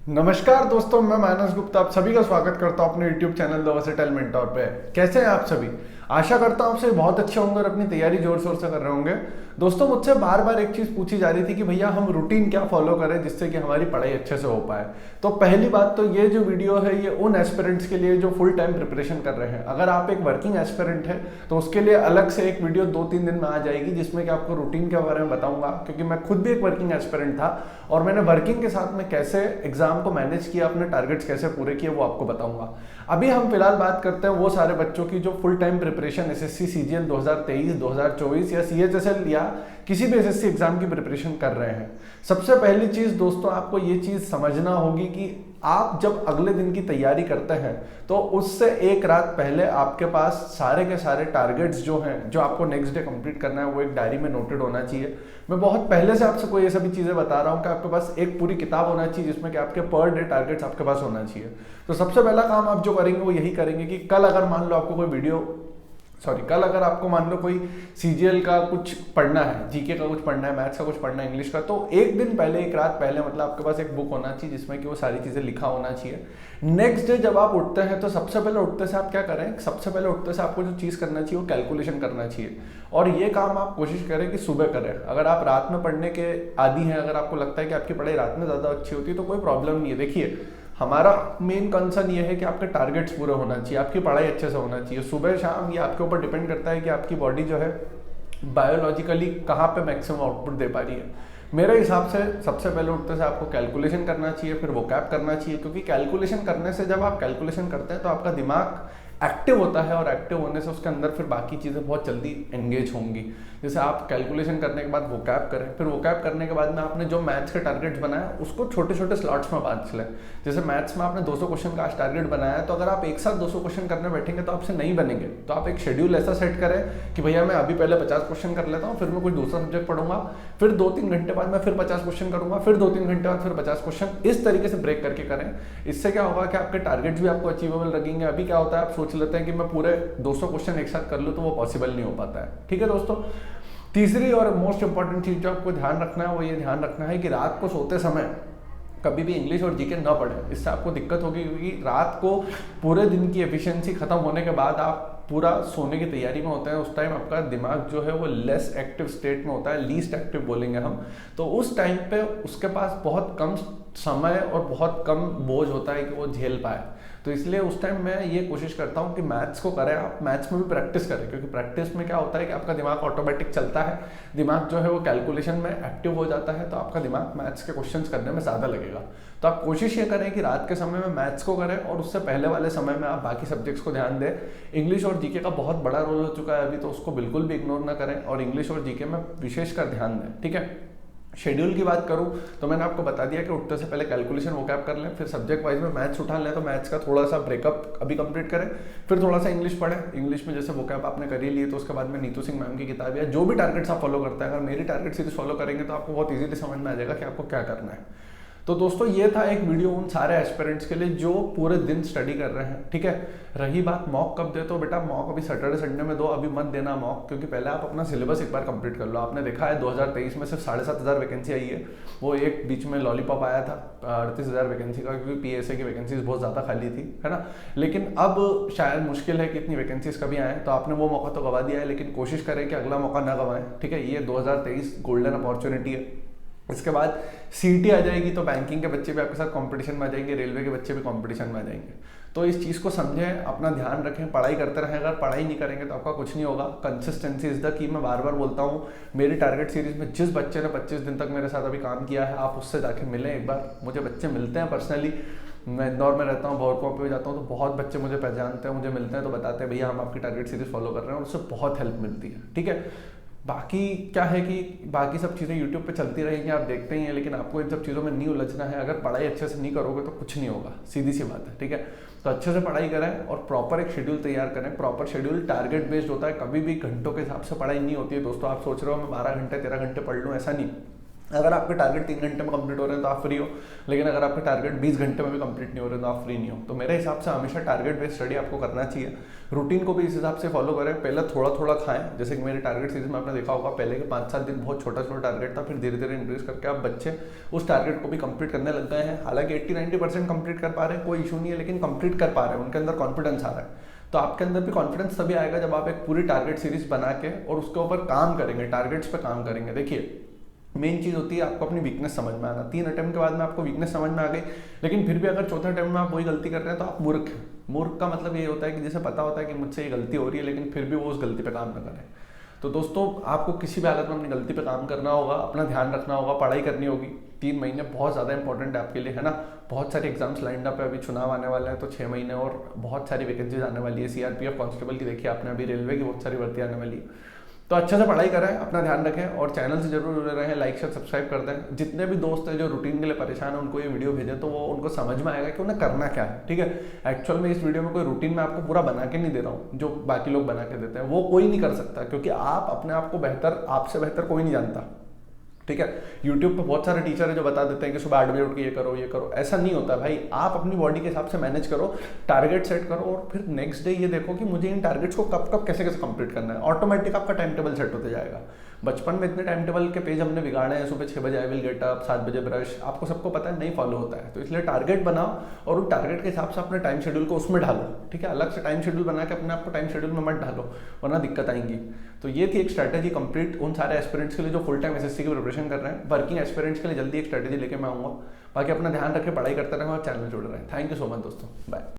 नमस्कार दोस्तों, मैं मानस गुप्ता आप सभी का स्वागत करता हूं अपने YouTube channel the versatile mentor पे। कैसे हैं आप सभी? आशा करता हूं आप सभी बहुत अच्छे होंगे और अपनी तैयारी जोर शोर से कर रहे होंगे। दोस्तों, मुझसे बार बार एक चीज़ पूछी जा रही थी कि भैया हम रूटीन क्या फॉलो करें जिससे कि हमारी पढ़ाई अच्छे से हो पाए। तो पहली बात तो ये जो वीडियो है ये उन एस्पिरेंट्स के लिए जो फुल टाइम प्रिपरेशन कर रहे हैं। अगर आप एक वर्किंग एस्पिरेंट है तो उसके लिए अलग से एक वीडियो 2-3 दिन में आ जाएगी जिसमें कि आपको रूटीन के बारे में बताऊंगा, क्योंकि मैं खुद भी एक वर्किंग एस्पिरेंट था और मैंने वर्किंग के साथ में कैसे एग्जाम को मैनेज किया, अपने टारगेट्स कैसे पूरे किए वो आपको बताऊंगा। अभी हम फिलहाल बात करते हैं वो सारे बच्चों की जो full time preparation SSC CGL 2023 2024 या सीएचएसएल या किसी भी एसएससी एग्जाम की प्रिपरेशन कर रहे हैं। सबसे पहली चीज दोस्तों, आपको ये चीज समझना होगी कि आप जब अगले दिन की तैयारी करते हैं तो उससे एक रात पहले आपके पास सारे के सारे टारगेट्स जो हैं जो आपको नेक्स्ट डे कंप्लीट करना है वो एक डायरी में नोटेड होना चाहिए। मैं बहुत पहले से आपसे कोई ये सभी चीजें बता रहा हूँ कि आपके पास एक पूरी किताब होना चाहिए जिसमें कि आपके पर डे टारगेट्स आपके पास होना चाहिए। तो सबसे पहला काम आप जो करेंगे वो यही करेंगे कि कल अगर मान लो आपको कोई कल अगर आपको मान लो कोई सीजीएल का कुछ पढ़ना है, जीके का कुछ पढ़ना है, मैथ्स का कुछ पढ़ना है, इंग्लिश का, तो एक दिन पहले एक रात पहले मतलब आपके पास एक बुक होना चाहिए जिसमें कि वो सारी चीजें लिखा होना चाहिए। नेक्स्ट डे जब आप उठते हैं तो सबसे पहले उठते से आप क्या करें, सबसे पहले उठते से आपको जो चीज करना चाहिए वो कैलकुलेशन करना चाहिए। और ये काम आप कोशिश करें कि सुबह करें। अगर आप रात में पढ़ने के आदी हैं, अगर आपको लगता है कि आपकी पढ़ाई रात में ज्यादा अच्छी होती है तो कोई प्रॉब्लम नहीं है। देखिए, हमारा मेन कंसर्न ये है कि आपके टारगेट्स पूरे होना चाहिए, आपकी पढ़ाई अच्छे से होना चाहिए। सुबह शाम ये आपके ऊपर डिपेंड करता है कि आपकी बॉडी जो है बायोलॉजिकली कहाँ पे मैक्सिमम आउटपुट दे पा रही है। मेरे हिसाब से सबसे पहले उठते से आपको कैलकुलेशन करना चाहिए, फिर वोकैब करना चाहिए, क्योंकि कैलकुलेशन करने से जब आप कैलकुलेशन करते हैं तो आपका दिमाग एक्टिव होता है और एक्टिव होने से उसके अंदर फिर बाकी चीज़ें बहुत जल्दी एंगेज होंगी। जैसे आप कैलकुलेशन करने के बाद वोकैब करें, फिर वोकैब करने के बाद में आपने जो मैथ्स के टारगेट्स बनाया उसको छोटे छोटे स्लॉट्स में बांट लें। जैसे मैथ्स में आपने 200 क्वेश्चन का आज टारगेट बनाया है, तो अगर आप एक साथ 200 क्वेश्चन करने बैठेंगे तो आपसे नहीं बनेंगे। तो आप एक शेड्यूल ऐसा सेट करें कि भैया मैं अभी पहले 50 क्वेश्चन कर लेता हूँ, फिर मैं कोई दूसरा सब्जेक्ट पढ़ूंगा, फिर 2-3 घंटे बाद मैं फिर 50 क्वेश्चन करूंगा, फिर 2-3 घंटे बाद फिर 50 क्वेश्चन। इस तरीके से ब्रेक करके करें। इससे क्या होगा कि आपके टारगेट्स भी आपको अचीवेबल लगेंगे। अभी क्या होता है, आप सोच लेते हैं कि मैं पूरे 200 क्वेश्चन एक साथ कर लूँ, तो वो पॉसिबल नहीं हो पाता है। ठीक है दोस्तों, तीसरी और मोस्ट इंपॉर्टेंट चीज जो आपको ध्यान रखना है वो ये ध्यान रखना है कि रात को सोते समय कभी भी इंग्लिश और जीके ना पढ़ें। इससे आपको दिक्कत होगी, क्योंकि रात को पूरे दिन की एफिशिएंसी खत्म होने के बाद आप पूरा सोने की तैयारी में होते हैं। उस टाइम आपका दिमाग जो है वो लेस एक्टिव स्टेट में होता है, लीस्ट एक्टिव बोलेंगे हम। तो उस टाइम पे उसके पास बहुत कम समय और बहुत कम बोझ होता है कि वो झेल पाए। तो इसलिए उस टाइम मैं ये कोशिश करता हूँ कि मैथ्स को करें, आप मैथ्स में भी प्रैक्टिस करें, क्योंकि प्रैक्टिस में क्या होता है कि आपका दिमाग ऑटोमेटिक चलता है, दिमाग जो है वो कैलकुलेशन में एक्टिव हो जाता है, तो आपका दिमाग मैथ्स के क्वेश्चंस करने में ज़्यादा लगेगा। तो आप कोशिश ये करें कि रात के समय में मैथ्स को करें और उससे पहले वाले समय में आप बाकी सब्जेक्ट्स को ध्यान दें। इंग्लिश और जीके का बहुत बड़ा रोल हो चुका है अभी, तो उसको बिल्कुल भी इग्नोर ना करें और इंग्लिश और जीके में विशेषकर ध्यान दें। ठीक है, शेड्यूल की बात करूं तो मैंने आपको बता दिया कि उठते से पहले कैलकुलेशन वोकैब कर लें, फिर सब्जेक्ट वाइज में मैथ्स उठा लें, तो मैथ्स का थोड़ा सा ब्रेकअप अभी कंप्लीट करें, फिर थोड़ा सा इंग्लिश पढ़ें। इंग्लिश में जैसे वोकैब आपने कर ही लिए तो उसके बाद में नीतू सिंह मैम की किताब या जो भी टारगेट्स आप फॉलो करते हैं, अगर मेरी टारगेट सीरीज फॉलो करेंगे तो आपको बहुत ईजीली समझ में आ जाएगा कि आपको क्या करना है। तो दोस्तों, ये था एक वीडियो उन सारे एस्पिरेंट्स के लिए जो पूरे दिन स्टडी कर रहे हैं। ठीक है, रही बात मॉक कब दे, तो बेटा मॉक अभी सैटरडे संडे में दो, अभी मत देना मॉक, क्योंकि पहले आप अपना सिलेबस एक बार कंप्लीट कर लो। आपने देखा है 2023 में सिर्फ 7,500 वैकेंसी आई है। वो एक बीच में लॉलीपॉप आया था 38,000 वैकेंसी का, क्योंकि पीएसए की वैकेंसीज बहुत ज़्यादा खाली थी, है ना। लेकिन अब शायद मुश्किल है कि इतनी वैकेंसीज कभी आए, तो आपने वो मौका तो गवा दिया है, लेकिन कोशिश करें कि अगला मौका ना गवाएं। ठीक है, ये 2023 गोल्डन अपॉर्चुनिटी है। इसके बाद सीईटी आ जाएगी तो बैंकिंग के बच्चे भी आपके साथ कंपटीशन में आ जाएंगे, रेलवे के बच्चे भी कंपटीशन में आ जाएंगे। तो इस चीज़ को समझें, अपना ध्यान रखें, पढ़ाई करते रहें। अगर पढ़ाई नहीं करेंगे तो आपका कुछ नहीं होगा। कंसिस्टेंसी इज द की, मैं बार बार बोलता हूँ। मेरी टारगेट सीरीज में जिस बच्चे ने 25 दिन तक मेरे साथ अभी काम किया है, आप उससे जाके मिलें एक बार। मुझे बच्चे मिलते हैं पर्सनली, मैं इंदौर में रहता हूँ, भोरकों पे जाता हूँ, तो बहुत बच्चे मुझे पहचानते हैं, मुझे मिलते हैं, तो बताते हैं भैया हम आपकी टारगेट सीरीज फॉलो कर रहे हैं, और उससे बहुत हेल्प मिलती है। ठीक है, बाकी क्या है कि बाकी सब चीज़ें यूट्यूब पे चलती रहेंगी, आप देखते ही हैं, लेकिन आपको इन सब चीज़ों में नहीं उलझना है। अगर पढ़ाई अच्छे से नहीं करोगे तो कुछ नहीं होगा, सीधी सी बात है। ठीक है, तो अच्छे से पढ़ाई करें और प्रॉपर एक शेड्यूल तैयार करें। प्रॉपर शेड्यूल टारगेट बेस्ड होता है, कभी भी घंटों के हिसाब से पढ़ाई नहीं होती है दोस्तों। आप सोच रहे हो मैं 12 घंटे 13 घंटे पढ़ लूँ, ऐसा नहीं। अगर आपके टारगेट 3 घंटे में कंप्लीट हो रहे हैं तो आप फ्री हो, लेकिन अगर आपके टारगेट 20 घंटे में भी कंप्लीट नहीं हो रहे तो आप फ्री नहीं हो। तो मेरे हिसाब से हमेशा टारगेट बेस्ड स्टडी आपको करना चाहिए। रूटीन को भी इस हिसाब से फॉलो करें, पहले थोड़ा थोड़ा खाएं। जैसे कि मेरे टारगेट सीरीज में आपने देखा होगा, पहले के 5-7 दिन बहुत छोटा छोटा टारगेट था, फिर धीरे धीरे इंक्रीज करके आप बच्चे उस टारगेट को भी कंप्लीट करने लग गए हैं। हालांकि 80-90% कंप्लीट कर पा रहे हैं, कोई इशू नहीं है, लेकिन कंप्लीट कर पा रहे हैं, उनके अंदर कॉन्फिडेंस आ रहा है। तो आपके अंदर भी कॉन्फिडेंस तभी आएगा जब आप एक पूरी टारगेट सीरीज बना के और उसके ऊपर काम करेंगे, टारगेट्स पे काम करेंगे। देखिए मेन चीज़ होती है आपको अपनी वीकनेस समझ में आना। 3 अटेम्प्ट के बाद में आपको वीकनेस समझ में आ गई, लेकिन फिर भी अगर चौथे अटेम्प्ट में आप वही गलती कर रहे हैं तो आप मूर्ख हैं। मूर्ख का मतलब ये होता है कि जिसे पता होता है कि मुझसे ये गलती हो रही है, लेकिन फिर भी वो उस गलती पे काम न करें। तो दोस्तों आपको किसी भी हालत में अपनी गलती पे काम करना होगा, अपना ध्यान रखना होगा, पढ़ाई करनी होगी। 3 महीने बहुत ज़्यादा इंपॉर्टेंट है आपके लिए, है ना। बहुत सारे एग्जाम्स लाइंड अप है, अभी चुनाव आने वाला है, तो 6 महीने और बहुत सारी वैकेंसीज आने वाली है। सीआरपीएफ कांस्टेबल की देखिए आपने, अभी रेलवे की बहुत सारी भर्ती आने वाली है। तो अच्छे से पढ़ाई करें, अपना ध्यान रखें और चैनल से जरूर जुड़े रहें। लाइक शेयर सब्सक्राइब कर दें। जितने भी दोस्त हैं जो रूटीन के लिए परेशान हैं उनको ये वीडियो भेजें, तो वो उनको समझ में आएगा कि उन्हें करना क्या है। ठीक है, एक्चुअल में इस वीडियो में कोई रूटीन मैं आपको पूरा बना के नहीं दे रहा हूँ, जो बाकी लोग बना के देते हैं वो कोई नहीं कर सकता, क्योंकि आप अपने आप को बेहतर, आपसे बेहतर कोई नहीं जानता। ठीक है, यूट्यूब पे बहुत सारे टीचर है जो बता देते हैं कि सुबह 8 बजे उठ के ये करो ये करो। ऐसा नहीं होता भाई, आप अपनी बॉडी के हिसाब से मैनेज करो, टारगेट सेट करो और फिर नेक्स्ट डे ये देखो कि मुझे इन टारगेट्स को कब कब कैसे कैसे कंप्लीट करना है। ऑटोमेटिक आपका टाइम टेबल सेट होते जाएगा। बचपन में इतने टाइम टेबल के पेज हमने बिगाड़े हैं, सुबह 6 बजे आई विल गेट अप, 7 बजे ब्रश, आपको सबको पता है नहीं फॉलो होता है। तो इसलिए टारगेट बनाओ और उन टारगेट के हिसाब से अपने टाइम शेड्यूल को उसमें डालो। ठीक है, अलग से टाइम शेड्यूल बना के अपने आपको टाइम शेड्यूल में मत डालो, वरना दिक्कत आएंगी। तो ये थी एक स्ट्रैटेजी कंप्लीट उन सारे एस्पिरेंट्स के लिए जो फुल टाइम एसएससी की प्रिपरेशन कर रहे हैं। वर्किंग एस्पिरेंट्स के लिए जल्दी एक स्ट्रैटेजी लेके मैं आऊँगा। बाकी अपना ध्यान रखें, पढ़ाई करते रहें और चैनल जुड़ रहे हैं। थैंक यू सो मच दोस्तों, बाय।